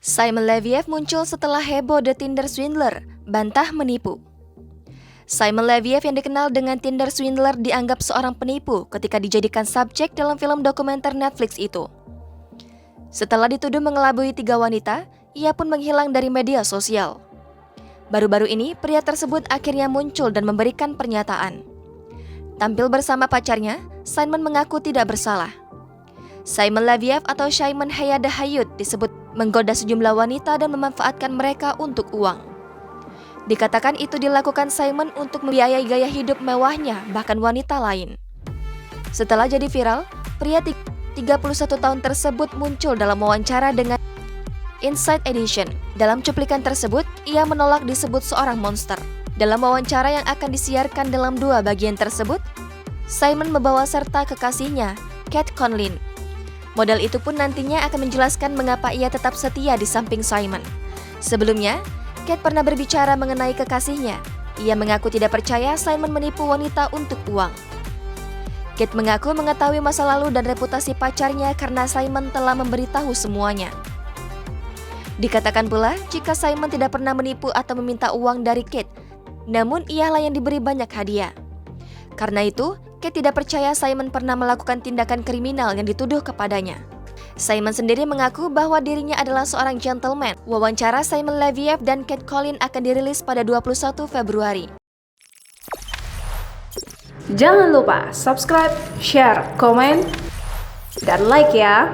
Simon Leviev muncul setelah heboh The Tinder Swindler, bantah menipu. Simon Leviev yang dikenal dengan Tinder Swindler dianggap seorang penipu ketika dijadikan subjek dalam film dokumenter Netflix itu. Setelah dituduh mengelabui 3 wanita, ia pun menghilang dari media sosial. Baru-baru ini, pria tersebut akhirnya muncul dan memberikan pernyataan. Tampil bersama pacarnya, Simon mengaku tidak bersalah. Simon Leviev atau Simon Hayadahayut disebut menggoda sejumlah wanita dan memanfaatkan mereka untuk uang. Dikatakan itu dilakukan Simon untuk membiayai gaya hidup mewahnya bahkan wanita lain. Setelah jadi viral, pria 31 tahun tersebut muncul dalam wawancara dengan Inside Edition. Dalam cuplikan tersebut, ia menolak disebut seorang monster. Dalam wawancara yang akan disiarkan dalam 2 bagian tersebut, Simon membawa serta kekasihnya, Kate Conlin. Model itu pun nantinya akan menjelaskan mengapa ia tetap setia di samping Simon. Sebelumnya, Kate pernah berbicara mengenai kekasihnya. Ia mengaku tidak percaya Simon menipu wanita untuk uang. Kate mengaku mengetahui masa lalu dan reputasi pacarnya karena Simon telah memberitahu semuanya. Dikatakan pula jika Simon tidak pernah menipu atau meminta uang dari Kate, namun ialah yang diberi banyak hadiah. Karena itu, Kate tidak percaya Simon pernah melakukan tindakan kriminal yang dituduh kepadanya. Simon sendiri mengaku bahwa dirinya adalah seorang gentleman. Wawancara Simon Leviev dan Kate Conlin akan dirilis pada 21 Februari. Jangan lupa subscribe, share, komen, dan like ya!